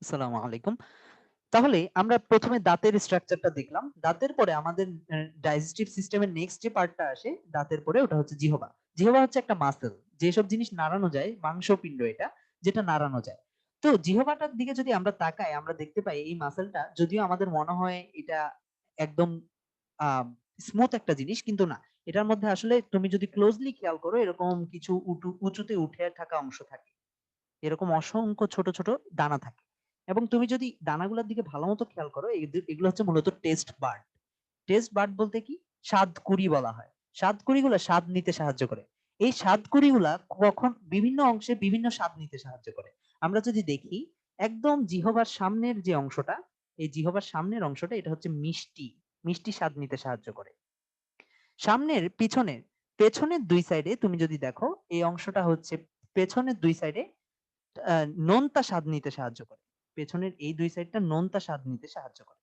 আসসালামু আলাইকুম। তাহলে আমরা ১ম এ দাঁতের স্ট্রাকচারটা দেখলাম। দাঁতের পরে আমাদের ডাইজেস্টিভ সিস্টেমের নেক্সট যে পার্টটা আসে দাঁতের পরে ওটা হচ্ছে জিহবা। জিহবা হচ্ছে একটা মাসল। যেসব জিনিস নাড়ানো যায়, মাংসপিণ্ড এটা, যেটা নাড়ানো যায়। তো জিহবাটার দিকে যদি আমরা তাকাই আমরা দেখতে পাই এই মাসলটা যদিও আমাদের মনে হয় এটা একদম আ স্মুথ একটা জিনিস কিন্তু না। এটার মধ্যে আসলে তুমি যদি ক্লোজলি খেয়াল করো এরকম কিছু উঁচুতে উঠে থাকা অংশ থাকে। এরকম অসংখ্য ছোট, ছোট দানা থাকে। এবং তুমি যদি দানাগুলার দিকে ভালোমতো খেয়াল করো এগুলো হচ্ছে মূলত টেস্ট বাড। টেস্ট বাড বলতে কি? স্বাদকুঁড়ি বলা হয়। স্বাদকুঁড়িগুলা স্বাদ নিতে সাহায্য করে। এই স্বাদকুঁড়িগুলা কখন বিভিন্ন অংশে বিভিন্ন স্বাদ নিতে সাহায্য করে। আমরা যদি দেখি একদম জিহবার সামনের যে অংশটা, এই জিহবার সামনের অংশটা এটা হচ্ছে মিষ্টি। মিষ্টি স্বাদ নিতে সাহায্য করে। সামনের পেছনের ২ সাইডে তুমি যদি দেখো এই অংশটা হচ্ছে পেছনের ২ সাইডে আ নোনতা স্বাদ নিতে সাহায্য করে। পেছনের এই ২ সাইডটা নোনতা স্বাদ নিতে সাহায্য করে।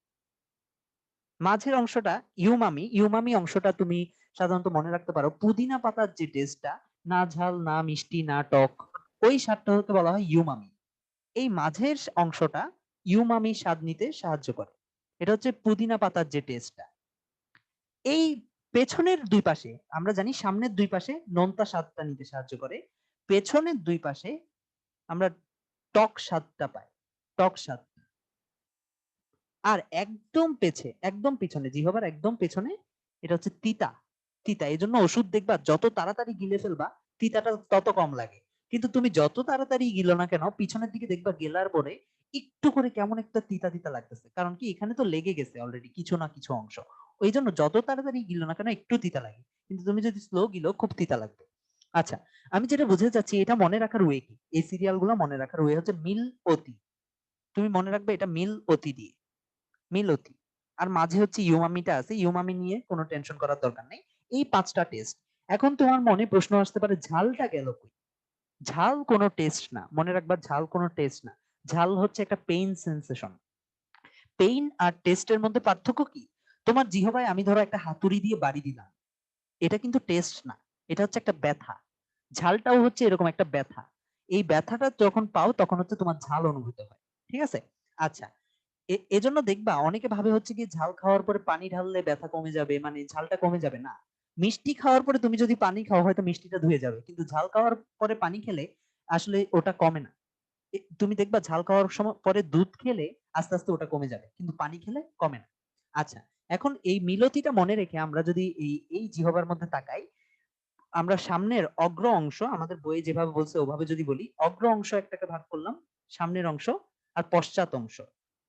মাঝের অংশটা ইউমামি, ইউমামি অংশটা তুমি সাধারণত মনে রাখতে পারো পুদিনা পাতার যে টেস্টটা, না ঝাল, না মিষ্টি, না টক, ওই স্বাদটাকে বলা হয় ইউমামি। এই মাঝের অংশটা ইউমামি স্বাদ নিতে সাহায্য করে। এটা হচ্ছে পুদিনা পাতার যে টেস্টটা। এই পেছনের ২ পাশে আমরা জানি সামনের ২ পাশে নোনতা স্বাদটা নিতে সাহায্য করে। পেছনের ২ পাশে আমরা টক স্বাদটা পাই। টক স্বাদ। আর একদম পিছনে জিহবার একদম পেছনে এটা হচ্ছে তিতা। তিতা। এজন্য ওষুধ দেখবা যত তাড়াতাড়ি গিলে ফেলবা তিতাটা তত কম লাগে। কিন্তু তুমি যত তাড়াতাড়ি গিলো না কেন পিছনের দিকে দেখবা গেলার পরে একটু করে কেমন একটা তিতা, তিতা লাগতেছে। কারণ কি এখানে তো লেগে গেছে অলরেডি কিছু না কিছু অংশ। ওইজন্য যত তাড়াতাড়ি গিলো না কেন একটু তিতা লাগে। কিন্তু তুমি যদি স্লো গিলো খুব তিতা লাগবে। আচ্ছা, আমি যেটা বুঝাতে চাচ্ছি এটা মনে রাখার ওয়ে কি? এই সিরিয়াল গুলো মনে রাখার ওয়ে হচ্ছে মিল অতি। তুমি মনে রাখবে এটা মিল অতি দিয়ে। মিলতি। আর মাঝে হচ্ছে ইউমামিটা আছে। ইউমামি নিয়ে কোন টেনশন করার দরকার নেই। এই ৫ টা টেস্ট। এখন তোমার মনে প্রশ্ন আসতে পারে ঝালটা গেল কই? ঝাল কোন টেস্ট না। মনে রাখবা ঝাল কোন টেস্ট না। ঝাল হচ্ছে একটা পেইন সেনসেশন। পেইন আর টেস্ট এর মধ্যে পার্থক্য কি? তোমার জিহবায় আমি ধরো একটা হাতুড়ি দিয়ে বাড়ি দিলাম। এটা কিন্তু টেস্ট না। এটা হচ্ছে একটা ব্যথা। ঝালটাও হচ্ছে এরকম একটা ব্যথা। এই ব্যথাটা যখন পাও তখন হচ্ছে তোমার ঝাল অনুভূত হয়। ঠিক আছে? আচ্ছা। এজন্য দেখবা অনেকে ভাবে হচ্ছে কি ঝাল খাওয়ার পরে পানি ঢাললে ব্যথা কমে যাবে মানে ঝালটা কমে যাবে না। মিষ্টি খাওয়ার পরে তুমি যদি পানি খাও হয়তো মিষ্টিটা ধুয়ে যাবে। কিন্তু ঝাল খাওয়ার পরে পানি খেলে আসলে ওটা কমে না। তুমি দেখবা ঝাল খাওয়ার সময় পরে দুধ খেলে আস্তে, আস্তে ওটা কমে যাবে। কিন্তু পানি খেলে কমে না। আচ্ছা, এখন এই মিলতিটা মনে রেখে আমরা যদি এই জিহবার মধ্যে তাকাই, আমরা সামনের অগ্র অংশ আমাদের বইয়ে যেভাবে বলছে ওভাবে যদি বলি, অগ্র অংশ একটাকে ভাগ করলাম, সামনের অংশ আর পশ্চাৎ অংশ।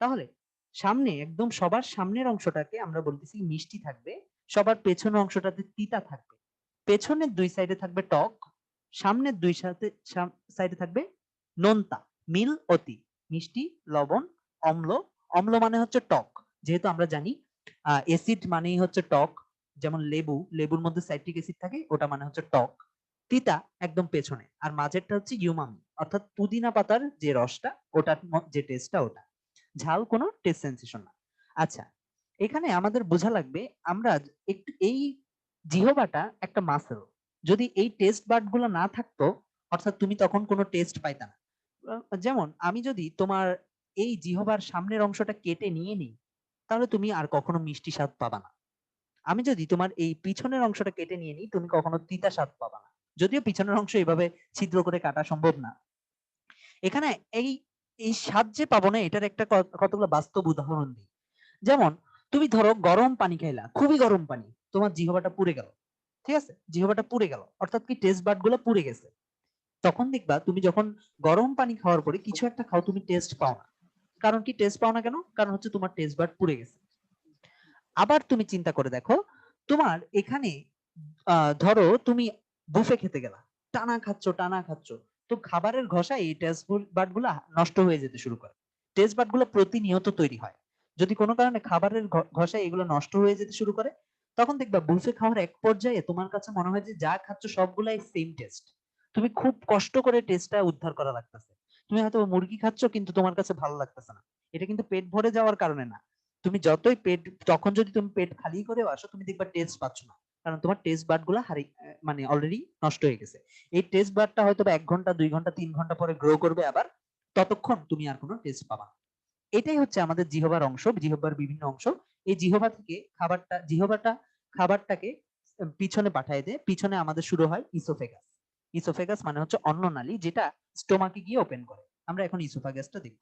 তাহলে সামনে একদম সবার সামনের অংশটাকে আমরা বলতেছি মিষ্টি থাকবে, সবার পেছনের অংশটাতে তিতা থাকবে। পেছনের ২ সাইডে থাকবে টক, সামনের ২ সাইডে থাকবে নোনতা, মিল অতি। মিষ্টি, লবণ, অম্ল। অম্ল মানে হচ্ছে টক। যেহেতু আমরা জানি অ্যাসিড মানেই হচ্ছে টক। যেমন লেবুর মধ্যে সাইট্রিক অ্যাসিড থাকে ওটা মানে হচ্ছে টক। তিতা একদম পেছনে। আর মাঝেরটা হচ্ছে ইউমামি অর্থাৎ পুদিনা পাতার যে রসটা ওটার যে টেস্টটা ওটা। ঝাল কোনো টেস্ট সেনসেশন না। আচ্ছা, এখানে আমাদের বোঝা লাগবে আমরা একটু এই জিহবাটা একটা মাসল। যদি এই টেস্ট বাড গুলো না থাকতো অর্থাৎ তুমি তখন কোনো টেস্ট পাইতা না। যেমন আমি যদি তোমার এই জিহবার সামনের অংশটা কেটে নিয়ে নিই তাহলে তুমি আর কখনো মিষ্টি স্বাদ পাবা না। আমি যদি তোমার এই পিছনের অংশটা কেটে নিয়ে নিই, তুমি কখনো তিতা স্বাদ পাবা না। যদিও পিছনের অংশ এভাবে ছিদ্র করে কাটা সম্ভব না। এখানে এই এই স্বাদ যে পাবো না এটার একটা কতগুলো বাস্তব উদাহরণ দিই। যেমন তুমি ধরো গরম পানি খাইলা, খুবই গরম পানি, তোমার জিহবাটা পুড়ে গেল। ঠিক আছে? জিহবাটা পুড়ে গেল। অর্থাৎ কি টেস্ট বাড গুলো পুড়ে গেছে। তখন দেখবা তুমি যখন গরম পানি খাওয়ার পরে কিছু একটা খাও তুমি টেস্ট পাও না। কারণ কি টেস্ট পাও না কেন? কারণ হচ্ছে তোমার টেস্ট বাড পুড়ে গেছে। আবার তুমি চিন্তা করে দেখো, তোমার এখানে ধরো তুমি বুফে খেতে গেলা। টানা খাচ্ছ, টানা খাচ্ছ। তো খাবারের ঘষায় এই টেস্ট বাড গুলা নষ্ট হয়ে যেতে শুরু করে। টেস্ট বাড গুলো প্রতিনিয়ত তৈরি হয়। যদি কোনো কারণে খাবারের ঘষায় এগুলো নষ্ট হয়ে যেতে শুরু করে, তখন দেখবা বুফে খাওয়ার এক পর্যায়ে তোমার কাছে মনে হয় যে যা খাচ্ছ সবগুলাই সেম টেস্ট। তুমি খুব কষ্ট করে টেস্টটা উদ্ধার করা লাগতেছে। তুমি হয়তো মুরগি খাচ্ছ কিন্তু তোমার কাছে ভালো লাগতেছে না। এটা কিন্তু পেট ভরে যাওয়ার কারণে না। তুমি যতই পেট তখন যদি তুমি পেট খালি করেও আসো তুমি দেখবা টেস্ট পাচ্ছ না। কারণ তোমার টেস্ট বাড গুলা মানে অলরেডি নষ্ট হয়ে গেছে। এই টেস্ট বাডটা হয়তো বা ১ ঘন্টা ২ ঘন্টা ৩ ঘন্টা পরে গ্রো করবে আবার। ততক্ষণ তুমি আর কোনো টেস্ট পাবা না। এটাই হচ্ছে আমাদের জিহবার অংশ, জিহ্বার বিভিন্ন অংশ। এই জিহ্বা থেকে জিহ্বাটা খাবারটাকে পিছনে পাঠায় দেয়। পিছনে আমাদের শুরু হয় ইসোফেগাস। ইসোফেগাস মানে হচ্ছে অন্ননালী, যেটা স্টোমাকে গিয়ে ওপেন করে। আমরা এখন ইসোফাগাসটা দেখব।